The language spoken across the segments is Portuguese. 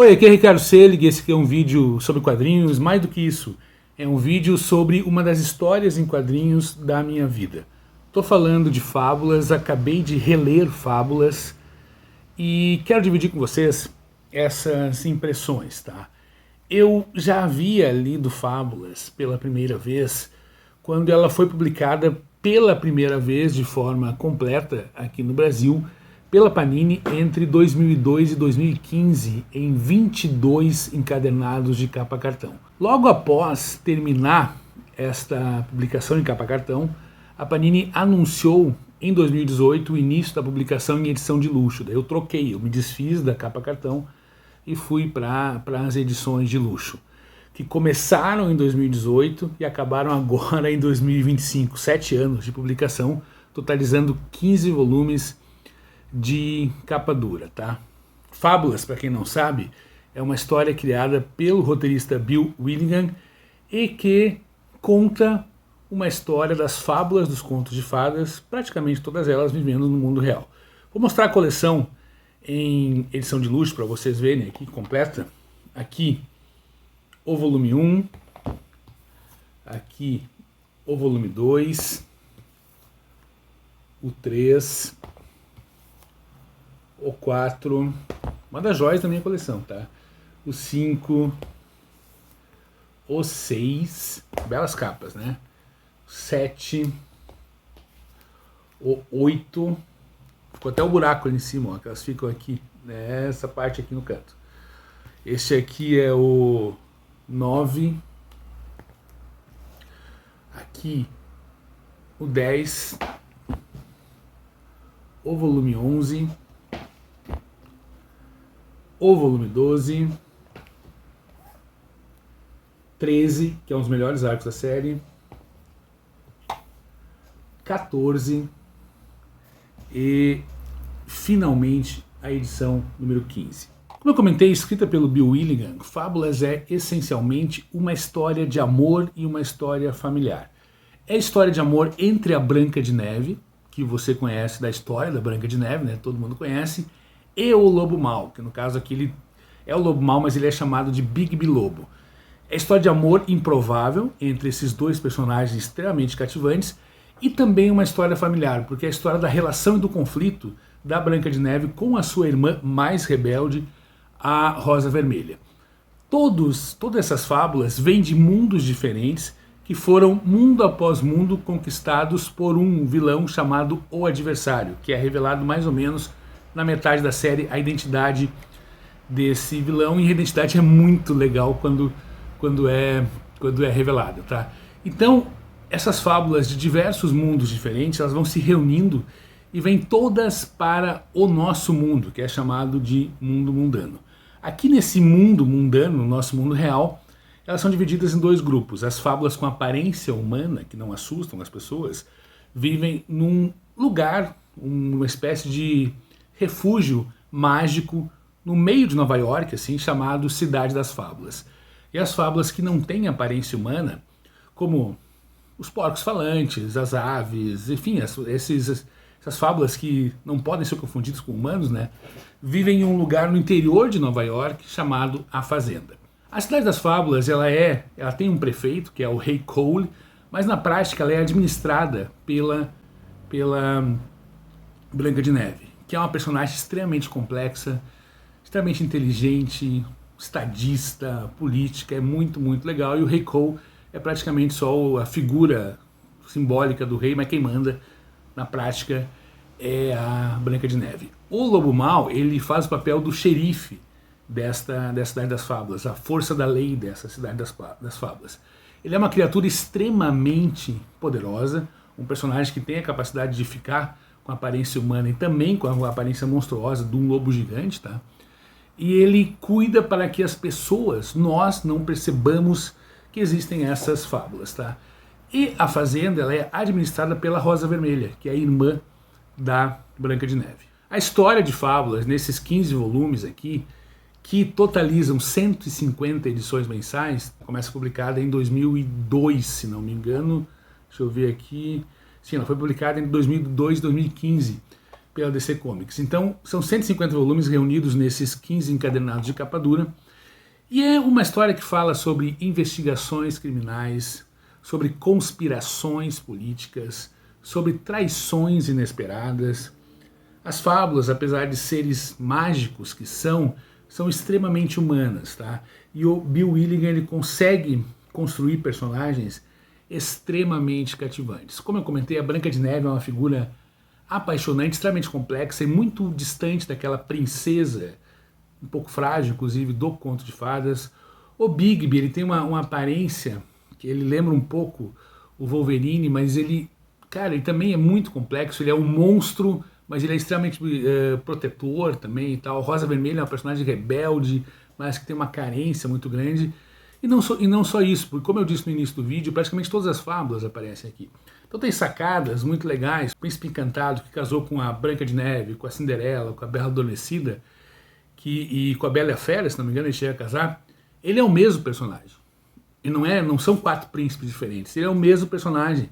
Oi, aqui é Ricardo Selig, esse aqui é um vídeo sobre quadrinhos, mais do que isso, é um vídeo sobre uma das histórias em quadrinhos da minha vida. Estou falando de Fábulas, acabei de reler Fábulas e quero dividir com vocês essas impressões, tá? Eu já havia lido Fábulas pela primeira vez quando ela foi publicada pela primeira vez de forma completa aqui no Brasil pela Panini entre 2002 e 2015 em 22 encadernados de capa cartão. Logo após terminar esta publicação em capa cartão, a Panini anunciou em 2018 o início da publicação em edição de luxo. Daí eu me desfiz da capa cartão e fui para as edições de luxo, que começaram em 2018 e acabaram agora em 2025, 7 anos de publicação, totalizando 15 volumes de capa dura, tá? Fábulas, para quem não sabe, é uma história criada pelo roteirista Bill Willingham e que conta uma história das fábulas dos contos de fadas, praticamente todas elas vivendo no mundo real. Vou mostrar a coleção em edição de luxo para vocês verem aqui completa. Aqui o volume 1, aqui o volume 2, o 3, o 4, uma das joias da minha coleção, tá? O 5, o 6, belas capas, né? O 7, o 8, ficou até o buraco ali em cima, ó, que elas ficam aqui, nessa parte aqui no canto. Este aqui é o 9, aqui o 10, o volume 11, o volume 12, 13, que é um dos melhores arcos da série, 14 e finalmente a edição número 15. Como eu comentei, escrita pelo Bill Willingham, Fábulas é essencialmente uma história de amor e uma história familiar. É a história de amor entre a Branca de Neve, que você conhece da história da Branca de Neve, né? Todo mundo conhece, e o Lobo Mau, que no caso aqui ele é o Lobo Mau, mas ele é chamado de Bigby Lobo. É a história de amor improvável entre esses dois personagens extremamente cativantes e também uma história familiar, porque é a história da relação e do conflito da Branca de Neve com a sua irmã mais rebelde, a Rosa Vermelha. Todas essas fábulas vêm de mundos diferentes que foram mundo após mundo conquistados por um vilão chamado O Adversário, que é revelado mais ou menos na metade da série a identidade desse vilão, e a identidade é muito legal quando é revelada, tá? Então, essas fábulas de diversos mundos diferentes, elas vão se reunindo e vêm todas para o nosso mundo, que é chamado de mundo mundano. Aqui nesse mundo mundano, no nosso mundo real, elas são divididas em dois grupos. As fábulas com aparência humana, que não assustam as pessoas, vivem num lugar, uma espécie de refúgio mágico no meio de Nova York, assim, chamado Cidade das Fábulas. E as fábulas que não têm aparência humana, como os porcos falantes, as aves, enfim, essas fábulas que não podem ser confundidas com humanos, né, vivem em um lugar no interior de Nova York chamado A Fazenda. A Cidade das Fábulas, ela tem um prefeito, que é o Rei Cole, mas na prática ela é administrada pela Branca de Neve, que é uma personagem extremamente complexa, extremamente inteligente, estadista, política, é muito, muito legal. E o Rei Cole é praticamente só a figura simbólica do rei, mas quem manda na prática é a Branca de Neve. O Lobo Mau, ele faz o papel do xerife dessa Cidade das Fábulas, a força da lei dessa Cidade das Fábulas. Ele é uma criatura extremamente poderosa, um personagem que tem a capacidade de ficar com a aparência humana e também com a aparência monstruosa de um lobo gigante, tá? E ele cuida para que as pessoas, nós, não percebamos que existem essas fábulas, tá? E a fazenda, ela é administrada pela Rosa Vermelha, que é a irmã da Branca de Neve. A história de Fábulas, nesses 15 volumes aqui, que totalizam 150 edições mensais, começa publicada em 2002, se não me engano. Deixa eu ver aqui. Sim, ela foi publicada em 2002 e 2015 pela DC Comics. Então, são 150 volumes reunidos nesses 15 encadernados de capa dura, e é uma história que fala sobre investigações criminais, sobre conspirações políticas, sobre traições inesperadas. As fábulas, apesar de seres mágicos que são extremamente humanas, tá? E o Bill Willigan, ele consegue construir personagens extremamente cativantes. Como eu comentei, a Branca de Neve é uma figura apaixonante, extremamente complexa e muito distante daquela princesa, um pouco frágil, inclusive, do conto de fadas. O Bigby, ele tem uma aparência que ele lembra um pouco o Wolverine, mas ele, cara, ele também é muito complexo, ele é um monstro, mas ele é extremamente protetor também e tal. Rosa Vermelha é uma personagem rebelde, mas que tem uma carência muito grande. E não só isso, porque como eu disse no início do vídeo, praticamente todas as fábulas aparecem aqui. Então tem sacadas muito legais. O Príncipe Encantado, que casou com a Branca de Neve, com a Cinderela, com a Bela Adormecida, e com a Bela e a Fera, se não me engano, ele chega a casar. Ele é o mesmo personagem. E não são 4 príncipes diferentes. Ele é o mesmo personagem,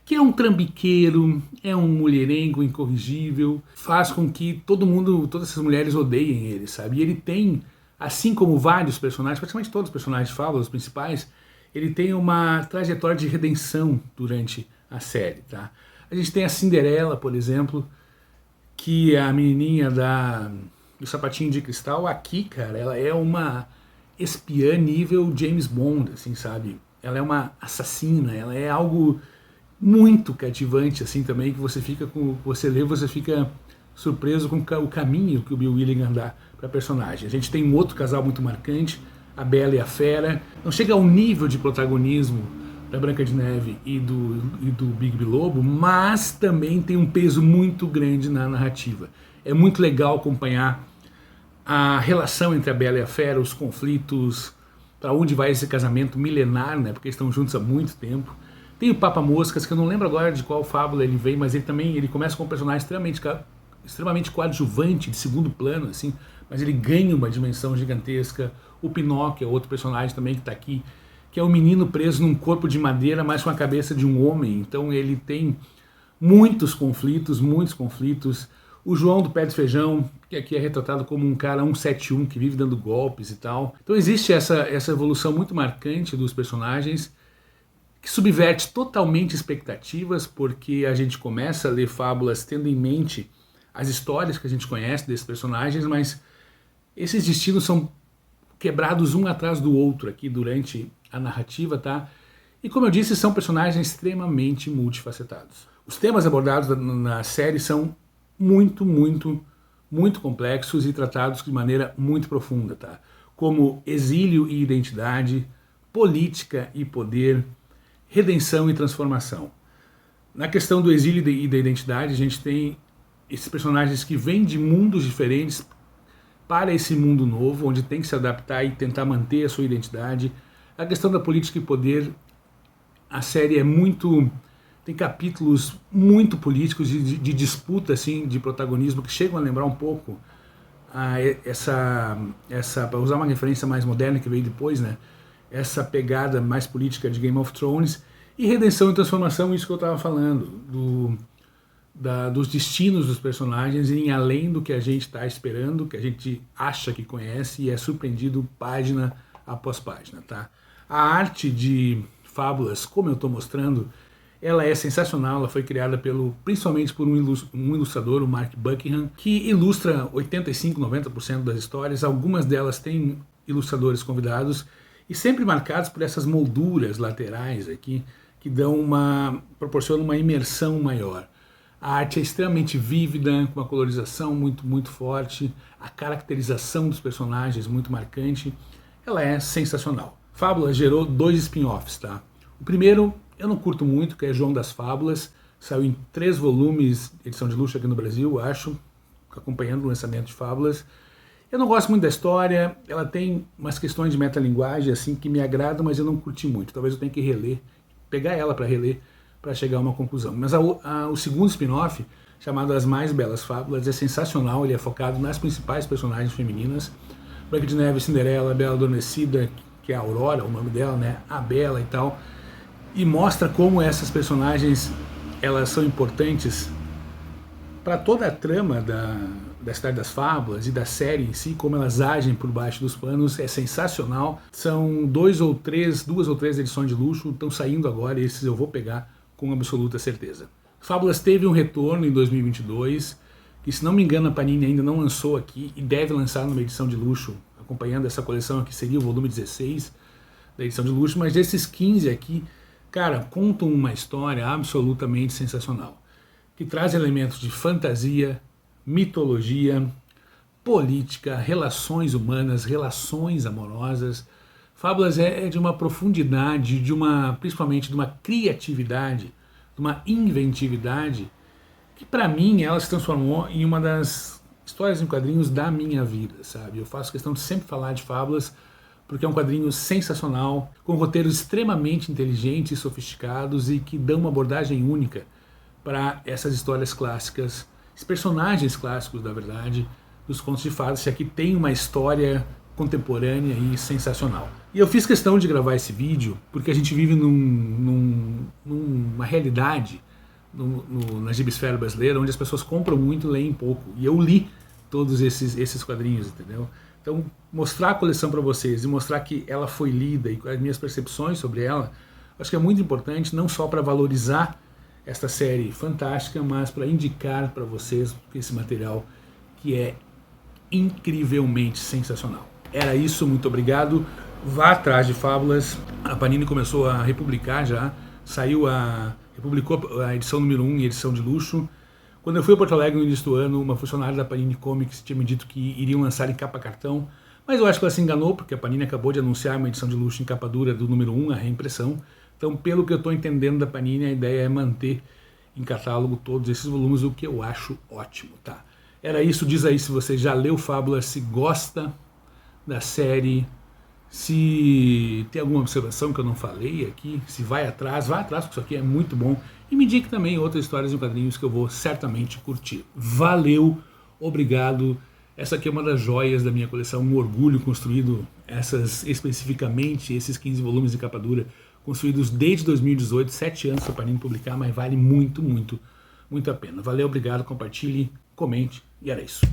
que é um trambiqueiro, é um mulherengo incorrigível, faz com que todas essas mulheres odeiem ele, sabe? E ele tem, assim como vários personagens, praticamente todos os personagens de fábulas, os principais, ele tem uma trajetória de redenção durante a série, tá? A gente tem a Cinderela, por exemplo, que é a menininha do sapatinho de cristal. Aqui, cara, ela é uma espiã nível James Bond, assim, sabe? Ela é uma assassina, ela é algo muito cativante, assim, também, que você fica você fica surpreso com o caminho que o Bill Willigan dá para a personagem. A gente tem um outro casal muito marcante, a Bela e a Fera. Não chega ao nível de protagonismo da Branca de Neve e do Bigby Lobo, mas também tem um peso muito grande na narrativa. É muito legal acompanhar a relação entre a Bela e a Fera, os conflitos, para onde vai esse casamento milenar, né? Porque eles estão juntos há muito tempo. Tem o Papa Moscas, que eu não lembro agora de qual fábula ele vem, mas ele começa com um personagem extremamente coadjuvante, de segundo plano, assim, mas ele ganha uma dimensão gigantesca. O Pinóquio é outro personagem também que está aqui, que é um menino preso num corpo de madeira, mas com a cabeça de um homem. Então ele tem muitos conflitos. O João do Pé de Feijão, que aqui é retratado como um cara 171 que vive dando golpes e tal. Então existe essa evolução muito marcante dos personagens, que subverte totalmente expectativas, porque a gente começa a ler fábulas tendo em mente as histórias que a gente conhece desses personagens, mas esses destinos são quebrados um atrás do outro aqui durante a narrativa, tá? E como eu disse, são personagens extremamente multifacetados. Os temas abordados na série são muito complexos e tratados de maneira muito profunda, tá? Como exílio e identidade, política e poder, redenção e transformação. Na questão do exílio e da identidade, a gente tem esses personagens que vêm de mundos diferentes para esse mundo novo, onde tem que se adaptar e tentar manter a sua identidade. A questão da política e poder, a série tem capítulos muito políticos, de disputa, assim, de protagonismo, que chegam a lembrar um pouco para usar uma referência mais moderna que veio depois, né? Essa pegada mais política de Game of Thrones. E redenção e transformação, isso que eu estava falando, dos destinos dos personagens irem além do que a gente está esperando, que a gente acha que conhece e é surpreendido página após página, tá? A arte de fábulas, como eu estou mostrando, ela é sensacional. Ela foi criada principalmente por um ilustrador, o Mark Buckingham, que ilustra 85-90% das histórias. Algumas delas têm ilustradores convidados e sempre marcados por essas molduras laterais aqui, que proporcionam uma imersão maior. A arte é extremamente vívida, com uma colorização muito forte, a caracterização dos personagens muito marcante. Ela é sensacional. Fábula gerou 2 spin-offs, tá? O primeiro eu não curto muito, que é João das Fábulas. Saiu em 3 volumes, edição de luxo aqui no Brasil, acho, acompanhando o lançamento de Fábulas. Eu não gosto muito da história, ela tem umas questões de metalinguagem assim que me agradam, mas eu não curti muito. Talvez eu tenha que reler, pegar ela para reler, para chegar a uma conclusão. Mas o segundo spin-off, chamado As Mais Belas Fábulas, é sensacional. Ele é focado nas principais personagens femininas: Branca de Neve, Cinderela, Bela Adormecida, que é a Aurora, o nome dela, né? A Bela e tal. E mostra como essas personagens, elas são importantes para toda a trama da Cidade das Fábulas e da série em si, como elas agem por baixo dos panos, é sensacional. São duas ou três edições de luxo, estão saindo agora, e esses eu vou pegar com absoluta certeza. Fábulas teve um retorno em 2022, que se não me engano a Panini ainda não lançou aqui, e deve lançar numa edição de luxo, acompanhando essa coleção aqui, seria o volume 16 da edição de luxo, mas desses 15 aqui, cara, contam uma história absolutamente sensacional, que traz elementos de fantasia, mitologia, política, relações humanas, relações amorosas. Fábulas é de uma profundidade, principalmente de uma criatividade, de uma inventividade, que para mim ela se transformou em uma das histórias em quadrinhos da minha vida, sabe? Eu faço questão de sempre falar de Fábulas, porque é um quadrinho sensacional, com roteiros extremamente inteligentes e sofisticados e que dão uma abordagem única para essas histórias clássicas, esses personagens clássicos, na verdade, dos contos de fadas, que aqui tem uma história contemporânea e sensacional. E eu fiz questão de gravar esse vídeo porque a gente vive numa realidade na gibisfera brasileira onde as pessoas compram muito e leem pouco. E eu li todos esses quadrinhos, entendeu? Então, mostrar a coleção para vocês e mostrar que ela foi lida e as minhas percepções sobre ela, acho que é muito importante, não só para valorizar esta série fantástica, mas para indicar para vocês esse material que é incrivelmente sensacional. Era isso, muito obrigado. Vá atrás de Fábulas. A Panini começou a republicar já, republicou a edição número 1 e edição de luxo. Quando eu fui a Porto Alegre no início do ano, uma funcionária da Panini Comics tinha me dito que iriam lançar em capa cartão, mas eu acho que ela se enganou, porque a Panini acabou de anunciar uma edição de luxo em capa dura do número 1, a reimpressão. Então, pelo que eu estou entendendo da Panini, a ideia é manter em catálogo todos esses volumes, o que eu acho ótimo, tá? Era isso, diz aí se você já leu Fábulas, se gosta da série, se tem alguma observação que eu não falei aqui, se vá atrás, porque isso aqui é muito bom. E me indique também outras histórias em quadrinhos que eu vou certamente curtir. Valeu, obrigado. Essa aqui é uma das joias da minha coleção, um orgulho construído, especificamente esses 15 volumes de capa dura, construídos desde 2018, 7 anos para a Panini publicar, mas vale muito, muito, muito a pena. Valeu, obrigado, compartilhe, comente, e era isso.